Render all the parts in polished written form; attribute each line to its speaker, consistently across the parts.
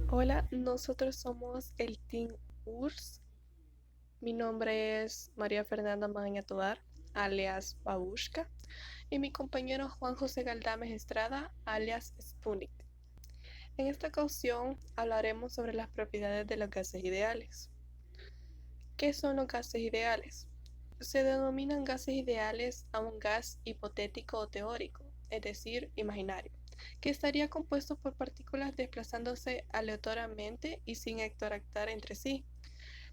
Speaker 1: Hola, nosotros somos el Team URSS. Mi nombre es María Fernanda Magaña Tovar, alias Babushka, y mi compañero Juan José Galdames Estrada, alias Spunik. En esta ocasión hablaremos sobre las propiedades de los gases ideales. ¿Qué son los gases ideales? Se denominan gases ideales a un gas hipotético o teórico, es decir, imaginario, que estaría compuesto por partículas desplazándose aleatoriamente y sin interactuar entre sí.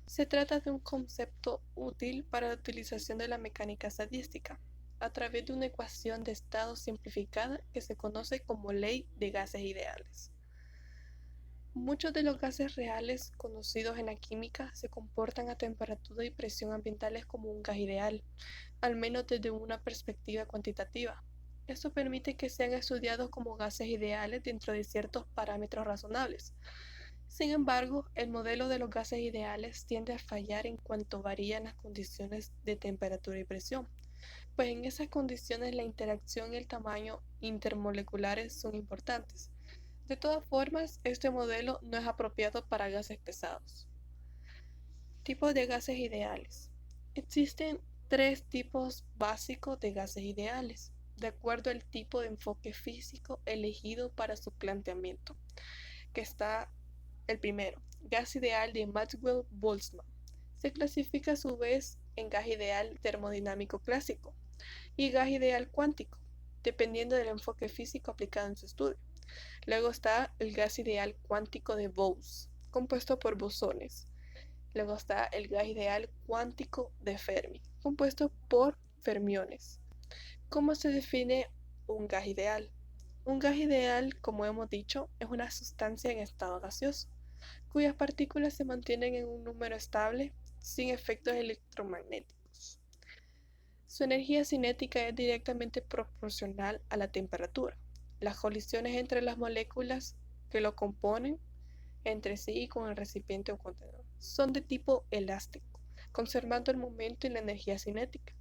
Speaker 1: Se trata de un concepto útil para la utilización de la mecánica estadística, a través de una ecuación de estado simplificada que se conoce como ley de gases ideales. Muchos de los gases reales conocidos en la química se comportan a temperatura y presión ambientales como un gas ideal, al menos desde una perspectiva cuantitativa. Esto permite que sean estudiados como gases ideales dentro de ciertos parámetros razonables. Sin embargo, el modelo de los gases ideales tiende a fallar en cuanto varían las condiciones de temperatura y presión, pues en esas condiciones la interacción y el tamaño intermoleculares son importantes. De todas formas, este modelo no es apropiado para gases pesados. Tipos de gases ideales. Existen tres tipos básicos de gases ideales, de acuerdo al tipo de enfoque físico elegido para su planteamiento, que está el primero, gas ideal de Maxwell-Boltzmann. Se clasifica a su vez en gas ideal termodinámico clásico y gas ideal cuántico, dependiendo del enfoque físico aplicado en su estudio. Luego está el gas ideal cuántico de Bose, compuesto por bosones. Luego está el gas ideal cuántico de Fermi, compuesto por fermiones. ¿Cómo se define un gas ideal? Un gas ideal, como hemos dicho, es una sustancia en estado gaseoso, cuyas partículas se mantienen en un número estable sin efectos electromagnéticos. Su energía cinética es directamente proporcional a la temperatura. Las colisiones entre las moléculas que lo componen entre sí y con el recipiente o contenedor son de tipo elástico, conservando el momento y la energía cinética.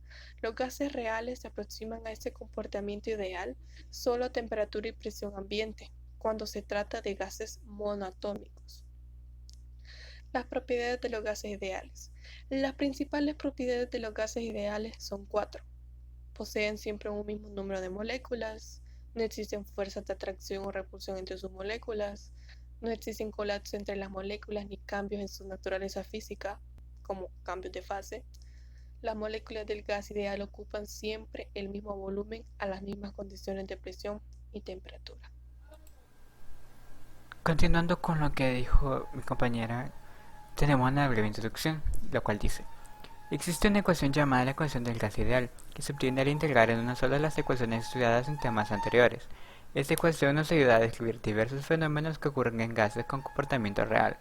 Speaker 1: Los gases reales se aproximan a este comportamiento ideal solo a temperatura y presión ambiente, cuando se trata de gases monoatómicos. Las propiedades de los gases ideales. Las principales propiedades de los gases ideales son cuatro. Poseen siempre un mismo número de moléculas, no existen fuerzas de atracción o repulsión entre sus moléculas, no existen colapsos entre las moléculas ni cambios en su naturaleza física, como cambios de fase. Las moléculas del gas ideal ocupan siempre el mismo volumen a las mismas condiciones de presión y temperatura.
Speaker 2: Continuando con lo que dijo mi compañera, tenemos una breve introducción, la cual dice: existe una ecuación llamada la ecuación del gas ideal, que se obtiene al integrar en una sola las ecuaciones estudiadas en temas anteriores. Esta ecuación nos ayuda a describir diversos fenómenos que ocurren en gases con comportamiento real,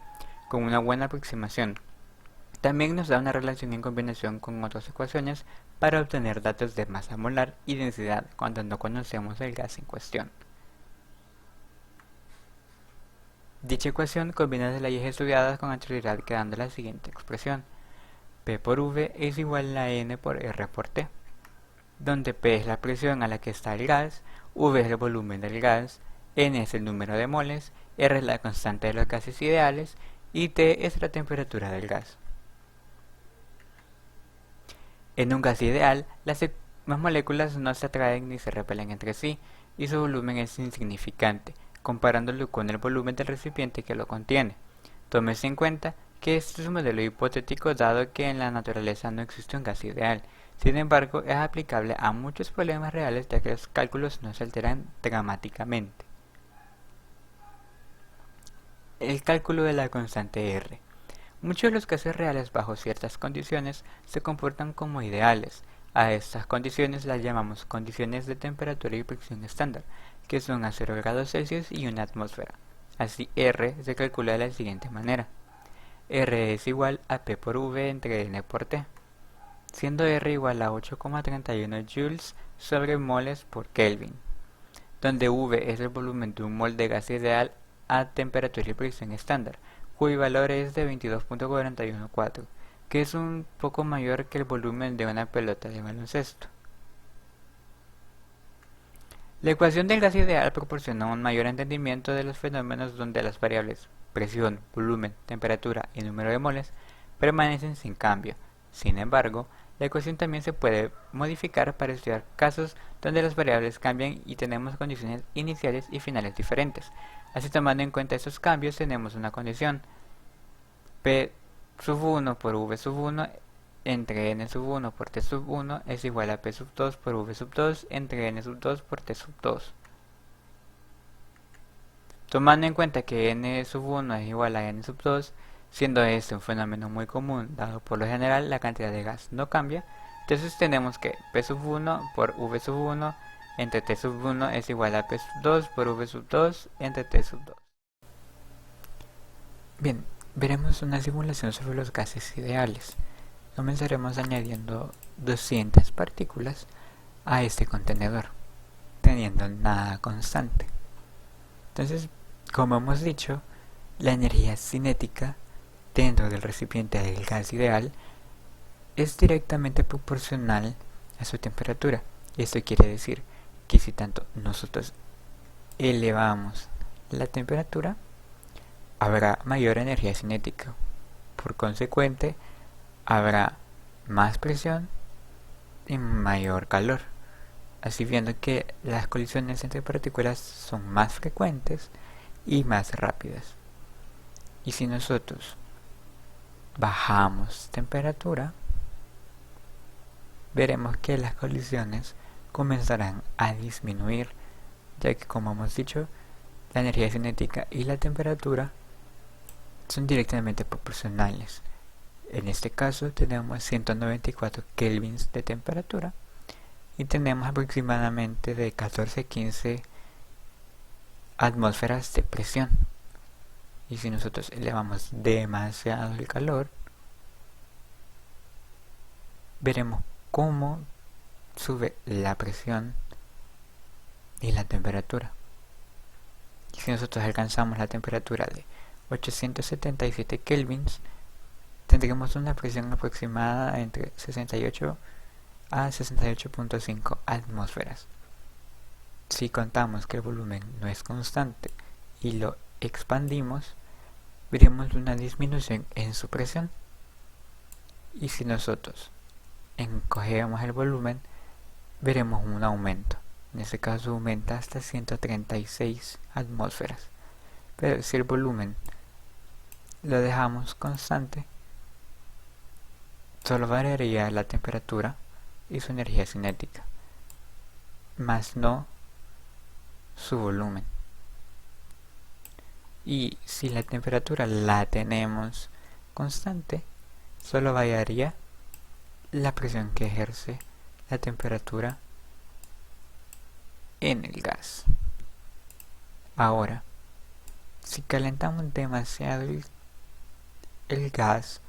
Speaker 2: con una buena aproximación. También nos da una relación en combinación con otras ecuaciones para obtener datos de masa molar y densidad cuando no conocemos el gas en cuestión. Dicha ecuación combina las leyes estudiadas con anterioridad, quedando la siguiente expresión: P por V es igual a N por R por T, donde P es la presión a la que está el gas, V es el volumen del gas, N es el número de moles, R es la constante de los gases ideales y T es la temperatura del gas. En un gas ideal, las moléculas no se atraen ni se repelen entre sí, y su volumen es insignificante, comparándolo con el volumen del recipiente que lo contiene. Tómese en cuenta que este es un modelo hipotético dado que en la naturaleza no existe un gas ideal. Sin embargo, es aplicable a muchos problemas reales ya que los cálculos no se alteran dramáticamente. El cálculo de la constante R. Muchos de los gases reales bajo ciertas condiciones se comportan como ideales. A estas condiciones las llamamos condiciones de temperatura y presión estándar, que son a 0 grados Celsius y una atmósfera. Así R se calcula de la siguiente manera: R es igual a P por V entre N por T, siendo R igual a 8,31 joules sobre moles por Kelvin, donde V es el volumen de un mol de gas ideal a temperatura y presión estándar, cuyo valor es de 22.414, que es un poco mayor que el volumen de una pelota de baloncesto. La ecuación del gas ideal proporciona un mayor entendimiento de los fenómenos donde las variables presión, volumen, temperatura y número de moles, permanecen sin cambio. Sin embargo, la ecuación también se puede modificar para estudiar casos donde las variables cambian y tenemos condiciones iniciales y finales diferentes. Así, tomando en cuenta estos cambios, tenemos una condición P sub 1 por V sub 1 entre N sub 1 por T sub 1 es igual a P sub 2 por V sub 2 entre N sub 2 por T sub 2. Tomando en cuenta que N sub 1 es igual a N sub 2, siendo este un fenómeno muy común, dado por lo general la cantidad de gas no cambia, entonces tenemos que P sub 1 por V sub 1 entre T sub 1 es igual a P sub 2 por V sub 2 entre T sub 2. Bien, veremos una simulación sobre los gases ideales. Comenzaremos añadiendo 200 partículas a este contenedor, teniendo nada constante. Entonces, como hemos dicho, la energía cinética dentro del recipiente del gas ideal es directamente proporcional a su temperatura. Esto quiere decir que si tanto nosotros elevamos la temperatura, habrá mayor energía cinética. Por consecuente, habrá más presión y mayor calor. Así, viendo que las colisiones entre partículas son más frecuentes y más rápidas. Y si nosotros bajamos temperatura, veremos que las colisiones comenzarán a disminuir, ya que, como hemos dicho, la energía cinética y la temperatura son directamente proporcionales. En este caso tenemos 194 kelvins de temperatura y tenemos aproximadamente de 14 a 15 atmósferas de presión. Y si nosotros elevamos demasiado el calor, veremos cómo sube la presión y la temperatura. Y si nosotros alcanzamos la temperatura de 877 kelvins, tendremos una presión aproximada entre 68 a 68.5 atmósferas. Si contamos que el volumen no es constante y lo expandimos, veremos una disminución en su presión. Y si nosotros encogemos el volumen, veremos un aumento. En este caso aumenta hasta 136 atmósferas. Pero si el volumen lo dejamos constante, solo variaría la temperatura y su energía cinética, más no su volumen. Y si la temperatura la tenemos constante, solo variaría la presión que ejerce la temperatura en el gas. Ahora, si calentamos demasiado el gas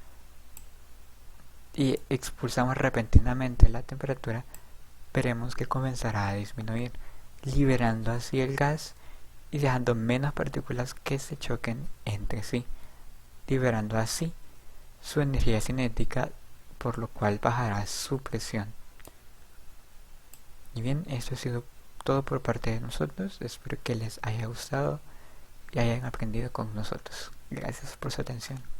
Speaker 2: y expulsamos repentinamente la temperatura, veremos que comenzará a disminuir, liberando así el gas y dejando menos partículas que se choquen entre sí, liberando así su energía cinética, por lo cual bajará su presión. Y bien, esto ha sido todo por parte de nosotros. Espero que les haya gustado y hayan aprendido con nosotros. Gracias por su atención.